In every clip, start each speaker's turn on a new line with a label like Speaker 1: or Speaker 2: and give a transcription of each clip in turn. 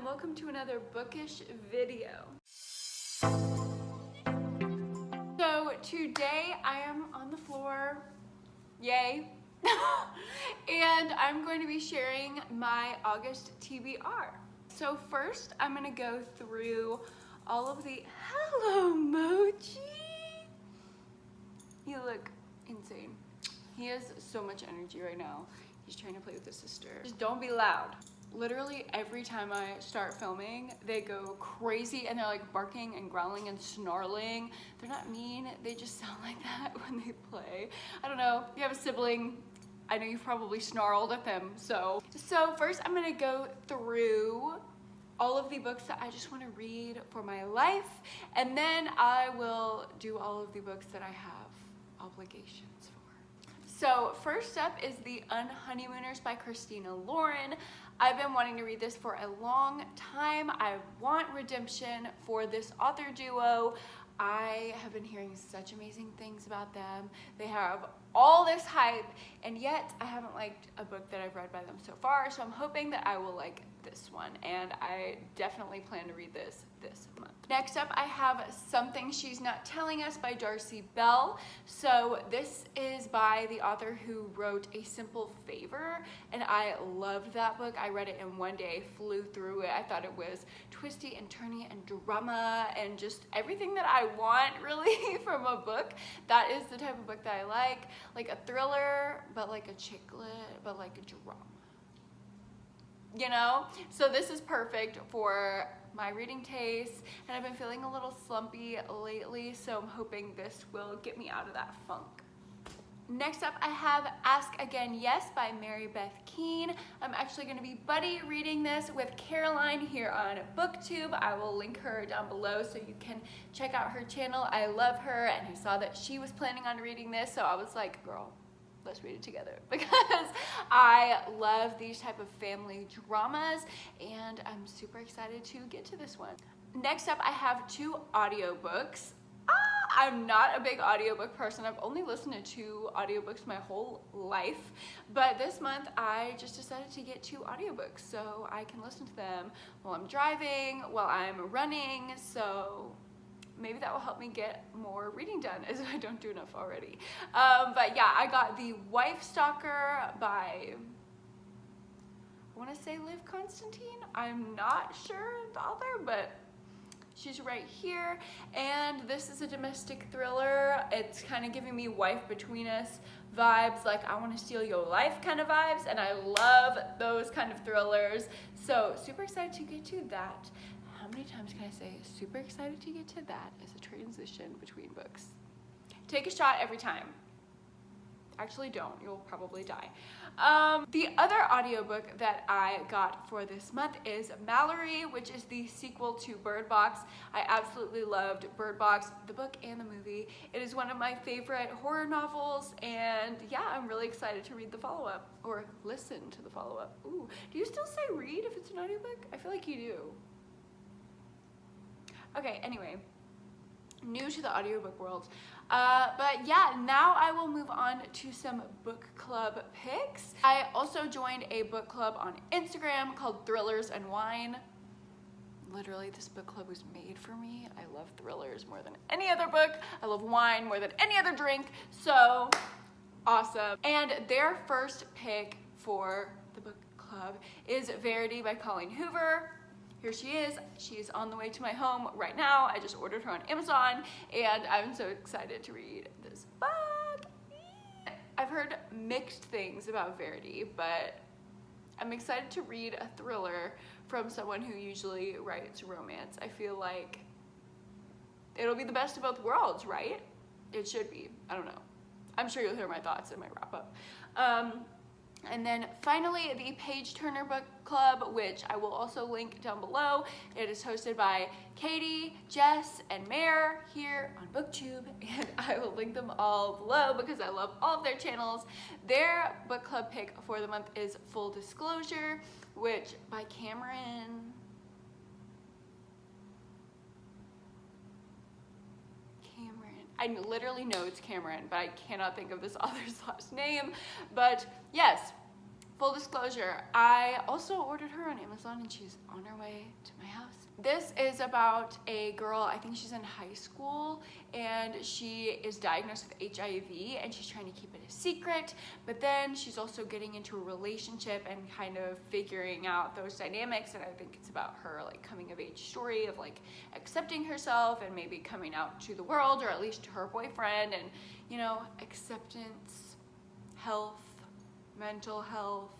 Speaker 1: and welcome to another bookish video. So today I am on the floor, yay, and I'm going to be sharing my August TBR. So first I'm going to go through all of the, hello Mochi! You look insane. He has so much energy right now. He's trying to play with his sister. Just don't be loud. Literally every time I start filming, they go crazy and they're like barking and growling and snarling. They're not mean, they just sound like that when they play. I don't know, if you have a sibling, I know you've probably snarled at them. So first I'm gonna go through all of the books that I just want to read for my life, and then I will do all of the books that I have obligations for. So first up is The Unhoneymooners by Christina Lauren. I've been wanting to read this for a long time. I want redemption for this author duo. I have been hearing such amazing things about them. They have all this hype, and yet I haven't liked a book that I've read by them so far, so I'm hoping that I will like this one, and I definitely plan to read this month. Next up, I have Something She's Not Telling Us by Darcy Bell. So this is by the author who wrote A Simple Favor, and I loved that book. I read it in one day, flew through it. I thought it was twisty and turny and drama and just everything that I want really from a book. That is the type of book that I like a thriller, but like a chick lit, but like a drama. You know? So this is perfect for my reading taste, and I've been feeling a little slumpy lately, so I'm hoping this will get me out of that funk. Next up, I have Ask Again Yes by Mary Beth Keane. I'm actually going to be buddy reading this with Caroline here on BookTube. I will link her down below so you can check out her channel. I love her, and I saw that she was planning on reading this, so I was like, girl, let's read it together, because I love these type of family dramas, and I'm super excited to get to this one. Next up, I have two audiobooks. I'm not a big audiobook person. I've only listened to 2 audiobooks my whole life, but this month I just decided to get 2 audiobooks so I can listen to them while I'm driving, while I'm running, so maybe that will help me get more reading done, as I don't do enough already. But yeah, I got The Wife Stalker by, I want to say Liv Constantine. I'm not sure the author, but she's right here. And this is a domestic thriller. It's kind of giving me Wife Between Us vibes, like I want to steal your life kind of vibes, and I love those kind of thrillers. So super excited to get to that. How many times can I say super excited to get to that as a transition between books? Take a shot every time. Actually don't, you'll probably die. The other audiobook that I got for this month is Mallory, which is the sequel to Bird Box. I absolutely loved Bird Box, the book and the movie. It is one of my favorite horror novels, and yeah, I'm really excited to read the follow-up, or listen to the follow-up. Ooh, do you still say read if it's an audiobook? I feel like you do. Okay, anyway, new to the audiobook world. But yeah, now I will move on to some book club picks. I also joined a book club on Instagram called Thrillers and Wine. Literally, this book club was made for me. I love thrillers more than any other book. I love wine more than any other drink. So awesome. And their first pick for the book club is Verity by Colleen Hoover. Here she is. She's on the way to my home right now. I just ordered her on Amazon, and I'm so excited to read this book. I've heard mixed things about Verity, but I'm excited to read a thriller from someone who usually writes romance. I feel like it'll be the best of both worlds, right? It should be. I don't know. I'm sure you'll hear my thoughts in my wrap-up. And then finally, the Page Turner Book Club, which I will also link down below. It is hosted by Katie, Jess, and Mare here on BookTube, and I will link them all below because I love all of their channels. Their book club pick for the month is Full Disclosure, which by Cameron. I literally know it's Cameron, but I cannot think of this author's last name. But yes, Full disclosure, I also ordered her on Amazon and she's on her way to my house. This is about a girl, I think she's in high school, and she is diagnosed with HIV and she's trying to keep it a secret, but then she's also getting into a relationship and kind of figuring out those dynamics, and I think it's about her like coming of age story of like accepting herself and maybe coming out to the world, or at least to her boyfriend, and you know, acceptance, health, mental health,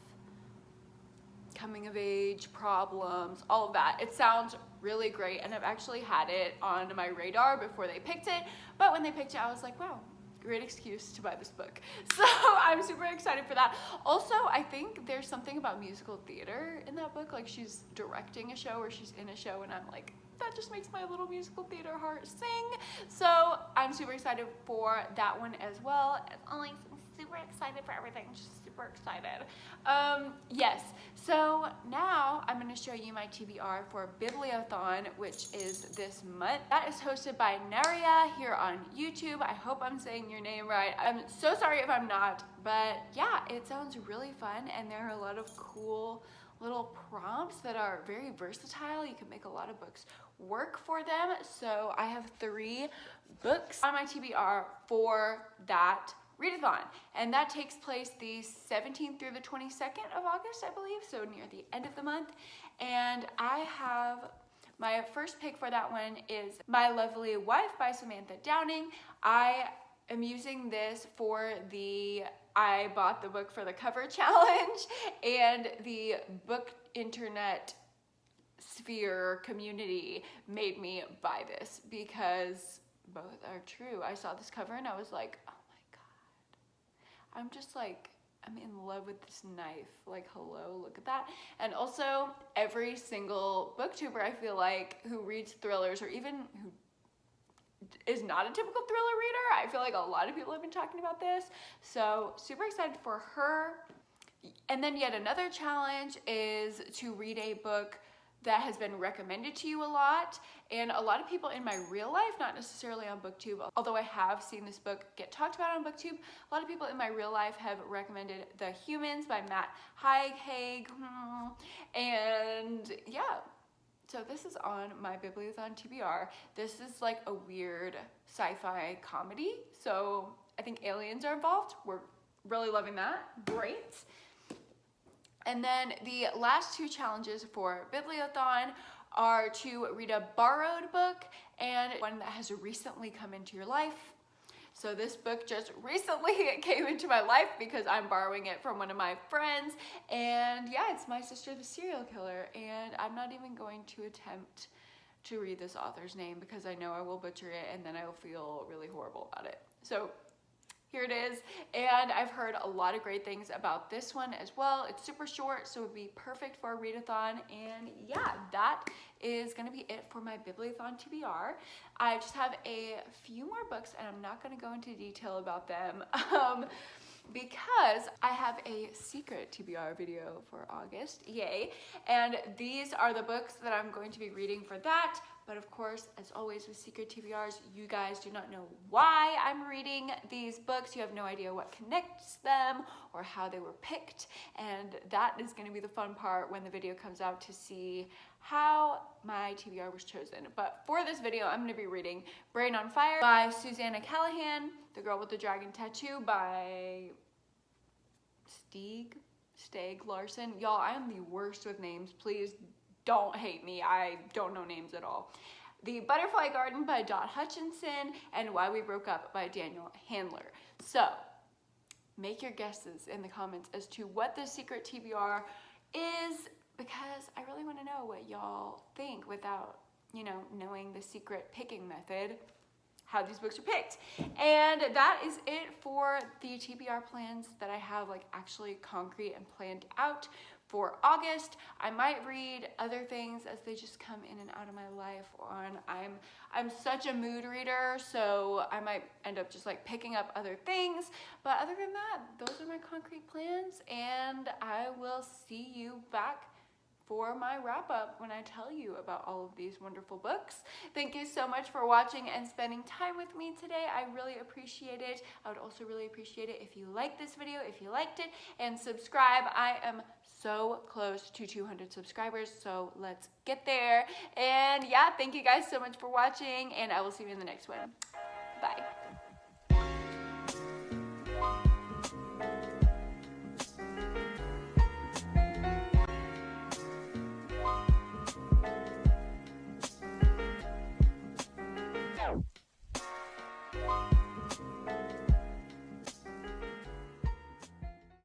Speaker 1: coming of age problems, all of that. It sounds really great, and I've actually had it on my radar before they picked it, but when they picked it, I was like, wow, great excuse to buy this book. So I'm super excited for that. Also, I think there's something about musical theater in that book, like she's directing a show or she's in a show, and I'm like, that just makes my little musical theater heart sing. So I'm super excited for that one as well. As always, I'm super excited for everything, just super excited. Yes, so now I'm going to show you my TBR for Bibliothon, which is this month. That is hosted by Naria here on YouTube. I hope I'm saying your name right. I'm so sorry if I'm not, but yeah, it sounds really fun, and there are a lot of cool little prompts that are very versatile. You can make a lot of books work for them. So I have 3 books on my TBR for that readathon, and that takes place the 17th through the 22nd of August, I believe, so near the end of the month. And I have my first pick for that one is My Lovely Wife by Samantha Downing. I am using this for the I bought the book for the cover challenge, and the book internet sphere community made me buy this because both are true. I saw this cover and I was like, oh my god, I'm just like, I'm in love with this knife. Like, hello, look at that. And also, every single booktuber, I feel like, who reads thrillers, or even who is not a typical thriller reader, I feel like a lot of people have been talking about this. So super excited for her. And then yet another challenge is to read a book that has been recommended to you a lot, and a lot of people in my real life, not necessarily on BookTube, although I have seen this book get talked about on BookTube, a lot of people in my real life have recommended The Humans by Matt Haig, and yeah, so this is on my Bibliothon TBR. This is like a weird sci-fi comedy, so I think aliens are involved. We're really loving that. Great. And then the last 2 challenges for Bibliothon are to read a borrowed book and one that has recently come into your life. So this book just recently came into my life because I'm borrowing it from one of my friends, and yeah, it's My Sister the Serial Killer, and I'm not even going to attempt to read this author's name because I know I will butcher it and then I will feel really horrible about it. So here it is, and I've heard a lot of great things about this one as well. It's super short, so it would be perfect for a readathon, and yeah, that is gonna be it for my Bibliothon TBR. I just have a few more books, and I'm not gonna go into detail about them because I have a secret TBR video for August, yay, and these are the books that I'm going to be reading for that. But of course, as always with secret TBRs, you guys do not know why I'm reading these books. You have no idea what connects them or how they were picked. And that is going to be the fun part when the video comes out, to see how my TBR was chosen. But for this video, I'm going to be reading Brain on Fire by Susanna Callahan, The Girl with the Dragon Tattoo by Steg Larson. Y'all, I am the worst with names. Please don't hate me, I don't know names at all. The Butterfly Garden by Dot Hutchinson, and Why We Broke Up by Daniel Handler. So, make your guesses in the comments as to what the secret TBR is, because I really want to know what y'all think without, you know, knowing the secret picking method, how these books are picked. And that is it for the TBR plans that I have, like, actually concrete and planned out for August. I might read other things as they just come in and out of my life. I'm such a mood reader, so I might end up just like picking up other things. But other than that, those are my concrete plans, and I will see you back for for my wrap up when I tell you about all of these wonderful books. Thank you so much for watching and spending time with me today. I really appreciate it. I would also really appreciate it if you liked this video, if you liked it, and subscribe. I am so close to 200 subscribers, so let's get there. And yeah, thank you guys so much for watching, and I will see you in the next one. Bye.